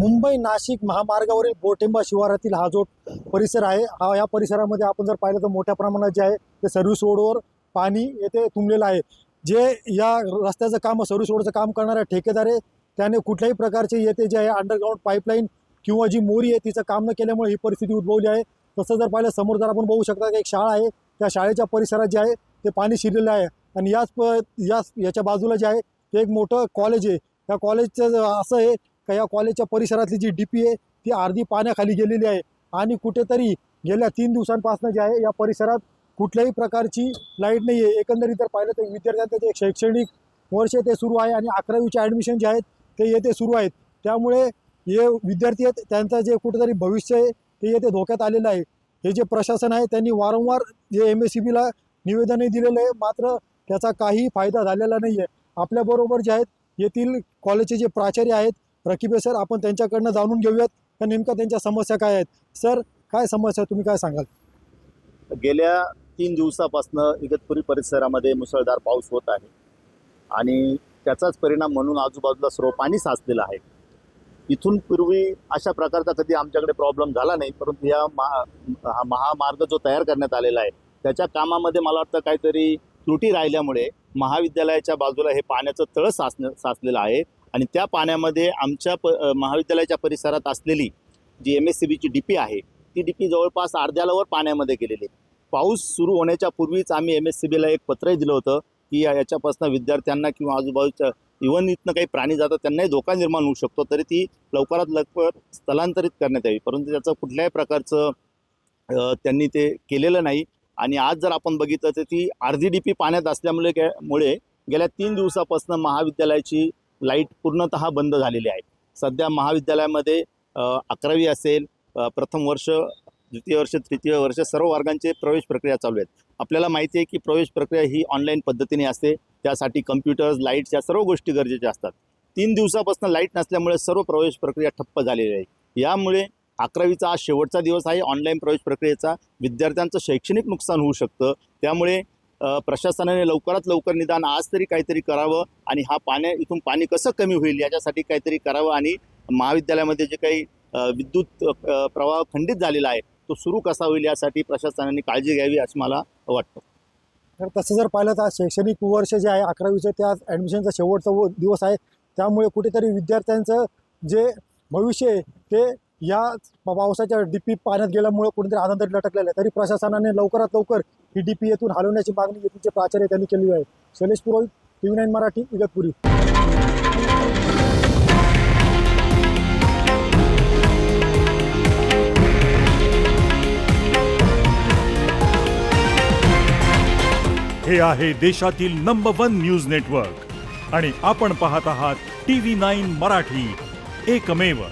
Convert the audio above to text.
मुंबई नाशिक महामार्गावरील बोटेंबा शिवारातील हा जो परिसर आहे या परिसरामध्ये आपण जर पाहिलं तर मोठ्या प्रमाणात जे आहे ते सर्व्हिस रोडवर पाणी येथे तुंबलेलं आहे। जे या रस्त्याचं काम सर्व्हिस रोडचं काम करणारे ठेकेदार आहे त्याने कुठल्याही प्रकारचे येथे जे आहे अंडरग्राऊंड पाईपलाईन किंवा जी मोरी आहे तिचं काम न केल्यामुळे ही परिस्थिती उद्भवली आहे। तसं जर पाहिलं समोर जर आपण बघू शकता की एक शाळा आहे, त्या शाळेच्या परिसरात जे आहे ते पाणी शिरलेलं आहे आणि याच्या बाजूला जे आहे ते एक मोठं कॉलेज आहे। या कॉलेजचं असं आहे का या कॉलेजच्या परिसरातली जी डीपी आहे ती अर्धी पाण्याखाली गेलेली आहे आणि कुठेतरी गेल्या 3 दिवसांपासून जे आहे या परिसरात कुठल्याही प्रकारची लाईट नाही आहे। एकंदरीत जर पाहिलं तर विद्यार्थ्यांचं जे शैक्षणिक वर्ष ते सुरू आहे आणि 11वीचे ॲडमिशन जे आहेत ते येथे सुरू आहेत, त्यामुळे हे विद्यार्थी आहेत त्यांचं जे कुठेतरी भविष्य आहे ते येथे धोक्यात आलेलं आहे। हे जे प्रशासन आहे त्यांनी वारंवार जे MSCBला निवेदनही दिलेलं आहे, मात्र त्याचा काही फायदा झालेला नाही आहे। आपल्याबरोबर जे आहेत येथील कॉलेजचे जे प्राचार्य आहेत रकीबे सर, आपण त्यांच्याकडनं जाणून घेऊयात का नेमका त्यांच्या समस्या काय आहेत। सर, काय समस्या तुम्ही काय सांगाल? गेल्या 3 दिवसापासून इगतपुरी परिसरामध्ये मुसळधार पाऊस होत आहे आणि त्याचाच परिणाम म्हणून आजूबाजूला सर्व पाणी साचलेलं आहे। इथून पूर्वी अशा प्रकारचा कधी आमच्याकडे प्रॉब्लेम झाला नाही, परंतु हा महामार्ग जो तयार करण्यात आलेला आहे त्याच्या कामामध्ये मला वाटतं काहीतरी त्रुटी राहिल्यामुळे महाविद्यालयाच्या बाजूला हे पाण्याचं तळ साचलेलं आहे आणि त्या पाण्यामध्ये आमच्या महाविद्यालयाच्या परिसरात असलेली जी MSCBची डीपी आहे ती डीपी जवळपास अर्ध्यावर पाण्यामध्ये गेलेली आहे। पाऊस सुरू होण्याच्या पूर्वीच आम्ही MSCBला एक पत्रही दिलं होतं की याच्यापासून विद्यार्थ्यांना किंवा आजूबाजूच्या इव्हन इथनं काही प्राणी जातात त्यांनाही धोका निर्माण होऊ शकतो, तरी ती लवकरात लवकर स्थलांतरित करण्यात यावी, परंतु त्याचं कुठल्याही प्रकारचं त्यांनी ते केलेलं नाही। आणि आज जर आपण बघितलं तर ती अर्धी डीपी पाण्यात असल्यामुळे गेल्या 3 दिवसापासून महाविद्यालयाची लाईट पूर्णतः बंद झालेली आहे। सध्या महाविद्यालयामध्ये 11वी असेल, प्रथम वर्ष, द्वितीय वर्ष, तृतीय वर्ष सर्व वर्गांचे प्रवेश प्रक्रिया चालू आहेत। आपल्याला माहिती आहे की प्रवेश प्रक्रिया ही ऑनलाईन पद्धतीने असते, त्यासाठी कम्प्युटर्स, लाईट्स या सर्व गोष्टी गरजेच्या असतात। 3 दिवसापासून लाईट नसल्यामुळे सर्व प्रवेश प्रक्रिया ठप्प झालेली आहे। यामुळे 11वीचा आज शेवटचा दिवस आहे ऑनलाईन प्रवेश प्रक्रियेचा, विद्यार्थ्यांचं शैक्षणिक नुकसान होऊ शकतं। त्यामुळे प्रशासनाने लवकरात लवकर निदान आज तरी काहीतरी करावं आणि इथून पाणी कसं कमी होईल याच्यासाठी काहीतरी करावं आणि महाविद्यालयामध्ये जे काही विद्युत प्रवाह खंडित झालेला आहे तो सुरू कसा होईल यासाठी प्रशासनाने काळजी घ्यावी असं मला वाटतं। तर तसं जर पाहिलं तर शैक्षणिक वर्ष जे आहे 11वीचं त्या ॲडमिशनचा शेवटचा दिवस आहे, त्यामुळे कुठेतरी विद्यार्थ्यांचं जे भविष्य आहे ते या पावसाच्या डीपी पाण्यात गेल्यामुळे कुठेतरी आनंदात लटकलेलं आहे। तरी प्रशासनाने लवकरात लवकर ही डीपी येथून हलवण्याची मागणी येथीलचे प्राचार्य त्यांनी केली आहे। शैलेश पुरोहित, TV9 मराठी, इगतपुरी। हे आहे देशातील नंबर 1 न्यूज नेटवर्क आणि आपण पाहत आहात TV9 मराठी, एकमेव।